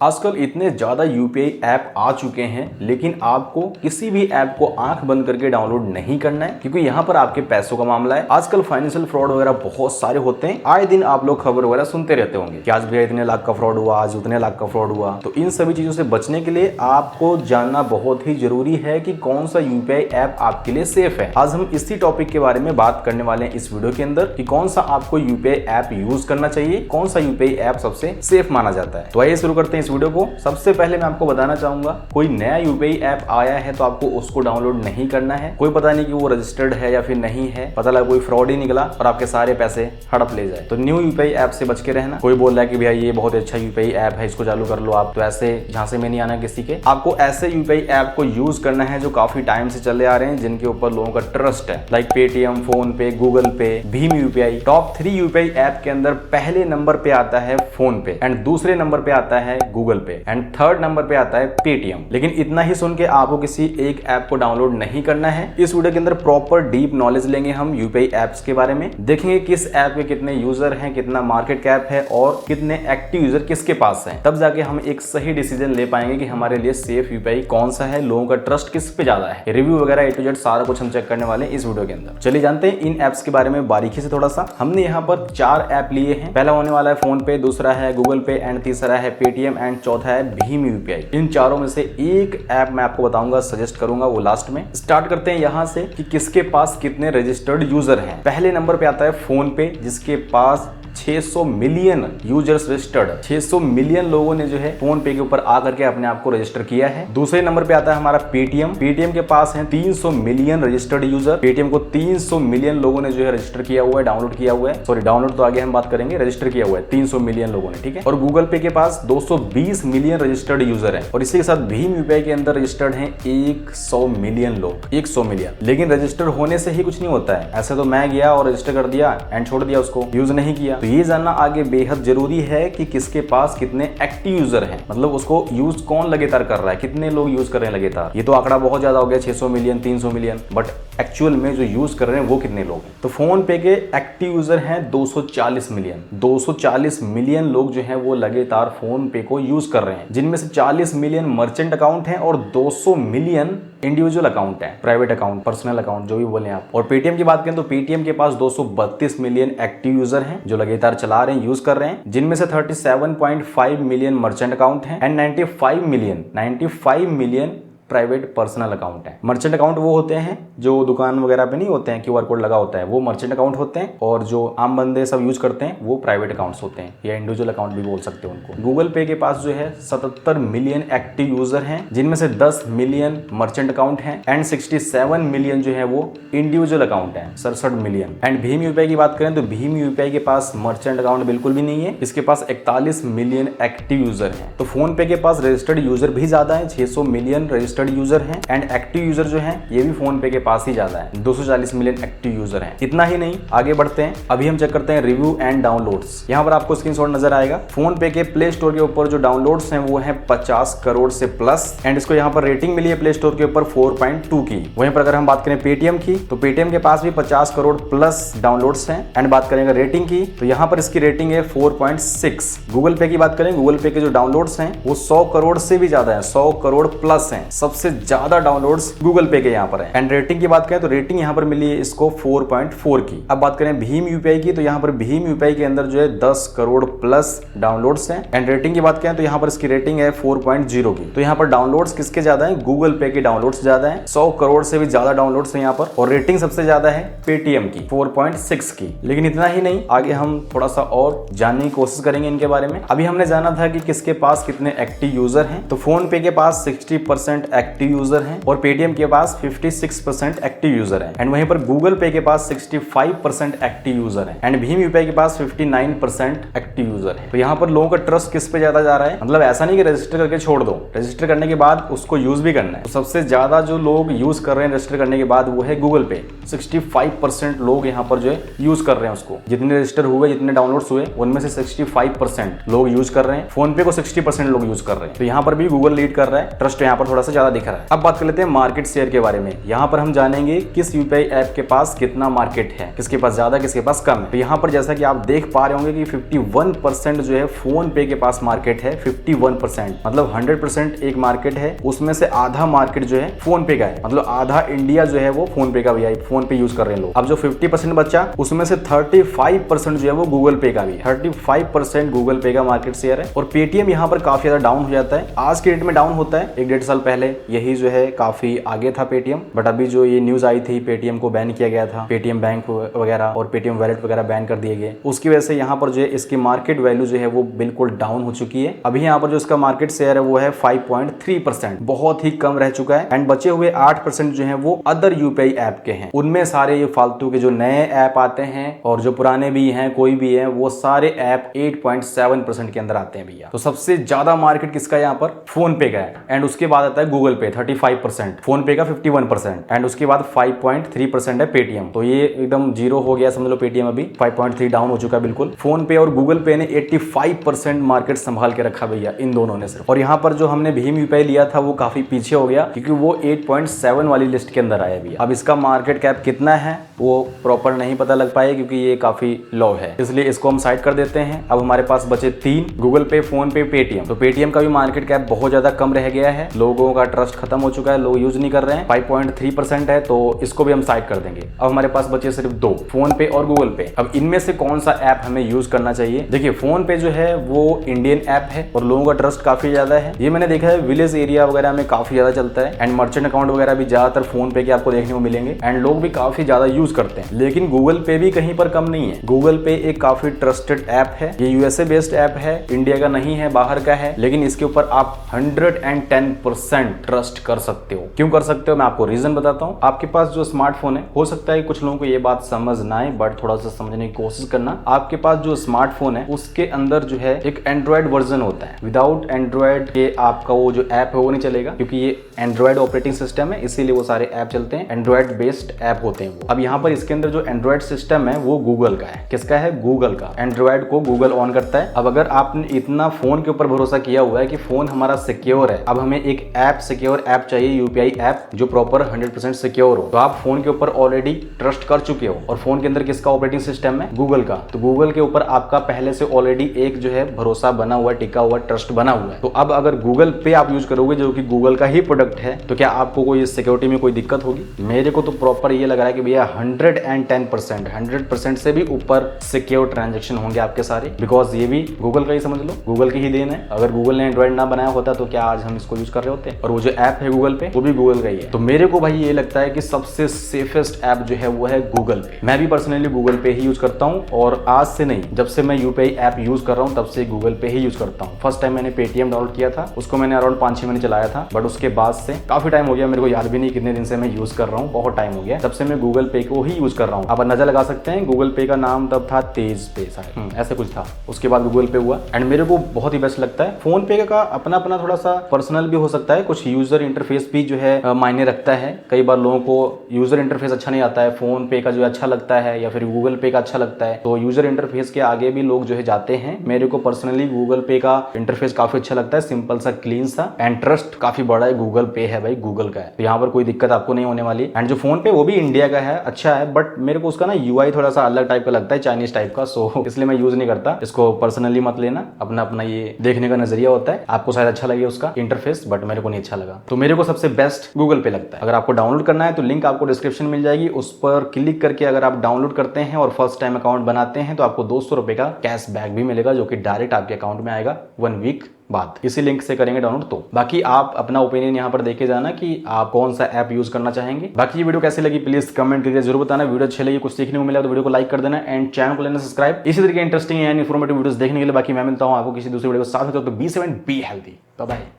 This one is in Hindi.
आजकल इतने ज्यादा यूपीआई ऐप आ चुके हैं, लेकिन आपको किसी भी ऐप को आंख बंद करके डाउनलोड नहीं करना है, क्योंकि यहाँ पर आपके पैसों का मामला है। आजकल फाइनेंशियल फ्रॉड वगैरह बहुत सारे होते हैं। आए दिन आप लोग खबर वगैरह सुनते रहते होंगे कि आज भैया इतने लाख का फ्रॉड हुआ, आज उतने लाख का फ्रॉड हुआ। तो इन सभी चीजों से बचने के लिए आपको जानना बहुत ही जरूरी है कि कौन सा यूपीआई ऐप आपके लिए सेफ है। आज हम इसी टॉपिक के बारे में बात करने वाले हैं इस वीडियो के अंदर कि कौन सा आपको यूपीआई ऐप यूज करना चाहिए, कौन सा यूपीआई ऐप सबसे सेफ माना जाता है। तो आइए शुरू करते हैं इस वीडियो को। सबसे पहले मैं आपको बताना चाहूंगा, कोई नया यूपीआई ऐप आया है तो आपको उसको डाउनलोड नहीं करना है। कोई पता नहीं कि वो रजिस्टर्ड है या फिर नहीं है, पता लगा कोई फ्रॉड ही निकला और आपके सारे पैसे हड़प ले जाए। तो न्यू यूपीआई ऐप से बच के रहना। कोई बोल रहा है कि भैया ये बहुत अच्छा यूपीआई ऐप है, इसको चालू कर लो आप, तो ऐसे झांसे में नहीं आना किसी के। आपको ऐसे यूपीआई ऐप को यूज करना है जो काफी टाइम से चले आ रहे हैं, जिनके ऊपर लोगों का ट्रस्ट है, लाइक पेटीएम, फोन पे, गूगल पे, Bhim UPI. Top 3 UPI app के अंदर पहले नंबर पे आता है फोन पे, एंड दूसरे नंबर पे आता है गूगल पे, एंड थर्ड नंबर पे आता है पेटीएम। लेकिन इतना ही सुन के आपको किसी एक ऐप को डाउनलोड नहीं करना है। इस वीडियो के अंदर प्रॉपर डीप नॉलेज लेंगे हम यूपीआई ऐप्स के बारे में, देखेंगे किस ऐप के कितने यूजर हैं, कितना मार्केट कैप है और कितने एक्टिव यूजर किसके पास हैं। तब जाके हम एक सही डिसीजन ले पाएंगे कि हमारे लिए सेफ यूपीआई कौन सा है, लोगों का ट्रस्ट किस पे ज्यादा है। रिव्यू वगैरह A to Z सारा कुछ हम चेक करने वाले हैं इस वीडियो के अंदर। चलिए जानते हैं इन ऐप्स के बारे में बारीकी से थोड़ा सा। हमने यहाँ पर 4 ऐप लिए हैं। पहला होने वाला है फोन पे, दूसरा है गूगल पे, एंड तीसरा है पेटीएम, एंड चौथा है भीम यूपीआई। इन चारों में से एक ऐप मैं आपको बताऊंगा, सजेस्ट करूंगा, वो लास्ट में। स्टार्ट करते हैं यहां से कि किसके पास कितने रजिस्टर्ड यूजर हैं। पहले नंबर पे आता है फोन पे, जिसके पास 600 मिलियन यूजर्स रजिस्टर्ड। 600 मिलियन लोगों ने जो है फोन पे के ऊपर आकर के अपने आप को रजिस्टर किया है। दूसरे नंबर पे आता है हमारा पेटीएम। पेटीएम के पास है 300 मिलियन रजिस्टर्ड यूजर। पेटीएम को 300 मिलियन लोगों ने जो है रजिस्टर किया हुआ है, डाउनलोड किया हुआ है। सॉरी, डाउनलोड तो आगे हम बात करेंगे, रजिस्टर किया हुआ है 300 मिलियन लोगों ने, ठीक है। और गूगल पे के पास 220 मिलियन रजिस्टर्ड यूजर है। और इसी के साथ भीम यूपीआई के अंदर रजिस्टर्ड है 100 मिलियन लोग, 100 मिलियन। लेकिन रजिस्टर होने से ही कुछ नहीं होता है। ऐसे तो मैं गया और रजिस्टर कर दिया एंड छोड़ दिया, उसको यूज नहीं किया। तो ये जानना आगे बेहद जरूरी है कि किसके पास कितने एक्टिव यूजर हैं, मतलब उसको यूज कौन लगातार कर रहा है, कितने लोग यूज कर रहे हैं लगातार। ये तो आंकड़ा बहुत ज्यादा हो गया, 600 मिलियन, 300 मिलियन, बट एक्चुअल में जो यूज कर रहे हैं वो कितने लोग हैं। तो फोन पे के एक्टिव यूजर हैं 240 मिलियन। 240 मिलियन लोग जो हैं वो लगातार फोन पे को यूज कर रहे हैं, जिनमें से 40 मिलियन मर्चेंट अकाउंट हैं और 200 मिलियन इंडिविजुअल अकाउंट है, प्राइवेट अकाउंट, पर्सनल अकाउंट, जो भी बोले आप। और पेटीएम की बात करें तो पेटीएम के पास 232 मिलियन एक्टिव यूजर हैं जो लगातार चला रहे हैं, यूज कर रहे हैं, जिनमें से 37.5 मिलियन मर्चेंट अकाउंट हैं and 95 million private personal account है। मर्चेंट अकाउंट वो होते हैं जो दुकान वगैरह पे नहीं होते हैं, क्यूआर कोड लगा होता है, वो मर्चेंट अकाउंट होते हैं। और जो आम बंदे सब यूज करते हैं वो प्राइवेट अकाउंट्स होते हैं, या इंडिविजुअल अकाउंट भी बोल सकते हैं उनको। गूगल पे के पास जो है 77 मिलियन एक्टिव यूजर हैं, जिनमें से 10 मिलियन मर्चेंट अकाउंट हैं एंड 67 मिलियन जो है वो इंडिविजुअल अकाउंट है, 67 मिलियन। एंड भीम यूपीआई की बात करें तो भीम यूपीआई के पास मर्चेंट अकाउंट बिल्कुल भी नहीं है, इसके पास 41 मिलियन एक्टिव यूजर है। तो फोन पे के पास रजिस्टर्ड यूजर भी ज्यादा है, 600 मिलियन रजिस्टर्ड यूजर है, एंड एक्टिव यूजर जो है ये भी फोन पे के पास ही ज्यादा है, 240 मिलियन एक्टिव यूजर हैं। इतना ही नहीं, आगे बढ़ते हैं। अभी हम चेक करते हैं रिव्यू एंड डाउनलोड्स। यहाँ पर आपको स्क्रीनशॉट नजर आएगा। फोन पे के प्ले स्टोर के ऊपर जो डाउनलोड्स हैं वो है 50 करोड़ से प्लस, एंड इसको यहाँ पर रेटिंग मिली है प्ले स्टोर के ऊपर 4.2 की। वहीं पर अगर हम बात करें पेटीएम की, तो पेटीएम के पास भी 50 करोड़ प्लस डाउनलोड्स हैं। एंड बात करेंगे रेटिंग की, तो यहाँ पर इसकी रेटिंग है 4.6। गूगल पे की बात करें, गूगल पे के जो डाउनलोड्स हैं वो 100 करोड़ से भी ज्यादा है, 100 करोड़ प्लस है। सबसे ज्यादा डाउनलोड्स गूगल पे के यहाँ पर है। एंड रेटिंग की बात करें तो रेटिंग यहाँ पर मिली है इसको 4.4 की। अब बात करें भीम यूपीआई की, तो यहाँ पर भीम यूपीआई के अंदर जो है 10 करोड़ प्लस डाउनलोड्स हैं। एंड रेटिंग की बात करें तो यहाँ पर इसकी रेटिंग है 4.0 की। तो यहाँ पर डाउनलोड्स किसके ज्यादा है, गूगल पे के डाउनलोड्स ज्यादा है, 100 करोड़ से भी ज्यादा डाउनलोड्स है यहाँ पर। और रेटिंग सबसे ज्यादा है पेटीएम की, 4.6 की। लेकिन इतना ही नहीं, आगे हम थोड़ा सा और जानने की कोशिश करेंगे इनके बारे में। अभी हमने जाना था कि किसके पास कितने एक्टिव यूजर हैं। तो फोन पे के पास 60% एक्टिव यूजर हैं और पेटीएम के पास 56% एक्टिव यूजर है। एंड वहीं पर गूगल पे के पास 65% एक्टिव यूजर है एंड भीम यूपीआई के पास 59% एक्टिव यूजर है। तो यहाँ पर लोगों का ट्रस्ट किस पे ज्यादा जा रहा है, मतलब ऐसा नहीं कि रजिस्टर करके छोड़ दो, रजिस्टर करने के बाद उसको यूज भी करना है। तो सबसे ज्यादा जो लोग यूज कर रहे हैं रजिस्टर करने के बाद वो है गूगल पे। 65% लोग यहाँ पर जो है यूज कर रहे हैं उसको। जितने रजिस्टर हुए, जितने डाउनलोड्स हुए, उनमें से 65% लोग यूज कर रहे हैं। फोन पे को 60% लोग यूज कर रहे हैं। तो यहाँ पर भी गूगल लीड कर रहा है, ट्रस्ट यहाँ पर थोड़ा सा ज्यादा दिख रहा है। अब बात कर लेते हैं मार्केट शेयर के बारे में। यहाँ पर हम जानेंगे किस यूपीआई ऐप के पास कितना मार्केट है, किसके पास ज्यादा किसके पास कम है। तो यहाँ पर जैसा कि आप देख पा रहे होंगे कि 51% जो है फोन पे के पास मार्केट है। 51% मतलब 100% एक मार्केट है, उसमें से आधा मार्केट जो है फोन पे का है, मतलब आधा इंडिया जो है वो फोन पे का भी है, फोन पे यूज कर रहे हैं लोग। अब जो 50% बचा उसमें से 35% जो है वो गूगल पे का भी है। 35% गूगल पे का मार्केट शेयर है। और पेटीएम यहाँ पर काफी ज्यादा डाउन हो जाता है, आज के डेट में डाउन होता है। 1-1.5 साल पहले यही जो है काफी आगे था पेटीएम, बट अभी जो ये न्यूज आई थी पेटीएम को बैन किया गया था, पेटीएम बैंक वगैरह और पेटीएम वॉलेट वगैरह बैन कर दिए गए, उसकी वजह से यहाँ पर जो है इसकी मार्केट वैल्यू जो है वो बिल्कुल डाउन हो चुकी है। अभी यहाँ पर जो इसका मार्केट शेयर है वो है 5.3%, बहुत ही कम रह चुका है। एंड बचे हुए 8% जो है वो अदर यूपीआई ऐप के हैं। उनमें सारे ये फालतू के जो नए ऐप आते हैं और जो पुराने भी हैं कोई भी है, वो सारे ऐप 8.7% के अंदर आते हैं भैया। तो सबसे ज्यादा मार्केट किसका है यहाँ पर? फोन पे का है। एंड उसके बाद आता है गूगल पे 35%, फोन पे का 51% एंड उसके बाद 5.3% है पेटीएम। तो ये एकदम जीरो हो गया समझ लो पेटीएम, अभी 5.3 डाउन हो चुका है बिल्कुल। फोन पे और गूगल पे ने 85% मार्केट संभाल के रखा भैया इन दोनों ने सिर्फ। और यहाँ पर जो हमने भीम यूपीआई लिया था वो काफी पीछे हो गया क्योंकि वो 8.7 वाली लिस्ट के अंदर आया भैया। अब इसका मार्केट कैप कितना है वो प्रॉपर नहीं पता लग पाए क्योंकि ये काफी लो है, इसलिए इसको हम साइड कर देते हैं। अब हमारे पास बचे 3, गूगल पे, फोन पे, पेटीएम। तो पेटीएम का भी मार्केट कैप बहुत ज्यादा कम रह गया है, लोगों का ट्रस्ट खत्म हो चुका है, लोग यूज नहीं कर रहे हैं। 5.3% है तो इसको भी हम साइड कर देंगे। अब हमारे पास बचे सिर्फ 2, फोन पे और गूगल पे। अब इनमें से कौन सा ऐप हमें यूज करना चाहिए? देखिए फोन पे जो है वो इंडियन ऐप है और लोगों का ट्रस्ट काफी ज्यादा है। ये मैंने देखा है विलेज एरिया वगैरह में काफी ज्यादा चलता है एंड मर्चेंट अकाउंट वगैरह भी ज्यादातर फोन पे के आपको देखने को मिलेंगे एंड लोग भी काफी ज्यादा यूज करते हैं। लेकिन गूगल पे भी कहीं पर कम नहीं है। गूगल पे एक काफी ट्रस्टेड ऐप है, ये यूएसए बेस्ड ऐप है, इंडिया का नहीं है, बाहर का है, लेकिन इसके ऊपर आप 110% ट्रस्ट कर सकते हो। क्यों कर सकते हो मैं आपको रीजन बताता हूँ। आपके पास जो स्मार्टफोन है, हो सकता है कुछ लोगों को ये बात समझ ना आए बट थोड़ा सा समझने की कोशिश करना। आपके पास जो स्मार्टफोन है उसके अंदर जो है एक एंड्रॉइड वर्जन होता है। विदाउट एंड्रॉइड के आपका वो जो ऐप है वो नहीं चलेगा क्योंकि ये एंड्रॉइड ऑपरेटिंग सिस्टम है, इसीलिए वो सारे ऐप चलते हैं, एंड्रॉइड बेस्ड ऐप होते हैं वो। अब यहाँ पर इसके अंदर जो एंड्रॉइड सिस्टम है वो गूगल का है। किसका है? गूगल का। एंड्रॉइड को गूगल ऑन करता है। अब अगर आपने इतना फोन के ऊपर भरोसा किया हुआ है कि फोन हमारा सिक्योर है, अब हमें एक ऐप, सिक्योर ऐप चाहिए, यूपीआई ऐप जो प्रॉपर 100% सिक्योर हो, तो आप फोन के ऊपर ऑलरेडी ट्रस्ट कर चुके हो और फोन के अंदर किसका ऑपरेटिंग सिस्टम है? गूगल का। तो गूगल के ऊपर आपका पहले से ऑलरेडी एक जो है भरोसा बना हुआ, टिका हुआ, ट्रस्ट बना हुआ है। तो अब अगर गूगल पे आप यूज करोगे जो कि गूगल का ही प्रोडक्ट है, तो क्या आपको कोई सिक्योरिटी में कोई दिक्कत होगी? मेरे को तो प्रॉपर ये लग रहा है कि भैया 110% से भी ऊपर सिक्योर ट्रांजेक्शन होंगे आपके सारे, बिकॉज ये भी गूगल का ही समझ लो, गूगल की ही देन है। अगर गूगल ने एंड्रॉइड ना बनाया होता तो क्या आज हम इसको यूज कर रहे होते? और वो जो ऐप है गूगल पे वो भी गूगल का ही है। तो मेरे को भाई ये लगता है कि सबसे सेफेस्ट ऐप जो है वो है गूगल पे। मैं भी पर्सनली गूगल पे ही यूज करता हूँ और आज से नहीं, जब से मैं यूपीआई ऐप यूज कर रहा हूँ तब से गूगल पे ही यूज करता हूँ। फर्स्ट टाइम मैंने पेटीएम डाउनलोड किया था, उसको मैंने अराउंड 5-6 महीने चलाया था, बट उसके बाद से काफी टाइम हो गया, मेरे को याद भी नहीं कितने दिन से मैं यूज कर रहा हूँ, बहुत टाइम हो गया, तब से मैं गूगल पे को ही यूज कर रहा हूँ। आप अंदाजा लगा सकते हैं गूगल पे का नाम तब था तेज पे शायद, ऐसे कुछ था, उसके बाद गूगल पे हुआ एंड मेरे को बहुत ही बेस्ट लगता है। फोन पे का अपना अपना थोड़ा सा पर्सनल भी हो सकता है, कुछ यूजर इंटरफेस भी जो है मायने रखता है। कई बार लोगों को यूजर इंटरफेस अच्छा नहीं आता है, फोन पे का जो अच्छा लगता है या फिर गूगल पे का अच्छा लगता है, तो यूजर इंटरफेस के आगे भी लोग जो है जाते हैं। मेरे को पर्सनली गूगल पे का इंटरफेस काफी अच्छा लगता है, सिंपल सा, क्लीन सा एंड ट्रस्ट काफी बड़ा है। गूगल पे है भाई, गूगल का है, तो यहाँ पर कोई दिक्कत आपको नहीं होने वाली। एंड जो फोन पे वो भी इंडिया का है, अच्छा है, बट मेरे को उसका ना यूआई थोड़ा सा अलग टाइप का लगता है, चाइनीज टाइप का, सो इसलिए मैं यूज नहीं करता। इसको पर्सनली मत लेना, अपना अपना ये देखने का नजरिया होता है, आपको शायद अच्छा लगे उसका इंटरफेस, बट मेरे को नहीं अच्छा लगा। तो मेरे को सबसे बेस्ट गूगल पे लगता है। अगर आपको डाउनलोड करना है तो लिंक आपको डिस्क्रिप्शन मिल जाएगी, उस पर क्लिक करके अगर आप डाउनलोड करते हैं और फर्स्ट टाइम अकाउंट बनाते हैं तो आपको 200 रुपए का कैश बैक भी मिलेगा, जो कि डायरेक्ट आपके अकाउंट में आएगा 1 वीक बाद। इसी लिंक से करेंगे डाउनलोड। तो बाकी आप अपना ओपिनियन यहाँ पर देके जाना कि आप कौन सा ऐप यूज करना चाहेंगे। बाकी ये वीडियो कैसी लगी प्लीज कमेंट करके जरूर बताना। वीडियो अच्छी लगी, कुछ सीखने को मिला तो वीडियो को लाइक कर देना एंड चैनल को लेना सब्सक्राइब, इसी तरीके इंटरेस्टिंग एंड इन्फॉर्मेटिव वीडियोस देखने के लिए। बाकी मैं मिलता हूँ आपको किसी दूसरी वीडियो के साथ, तो be 7 be healthy, bye bye.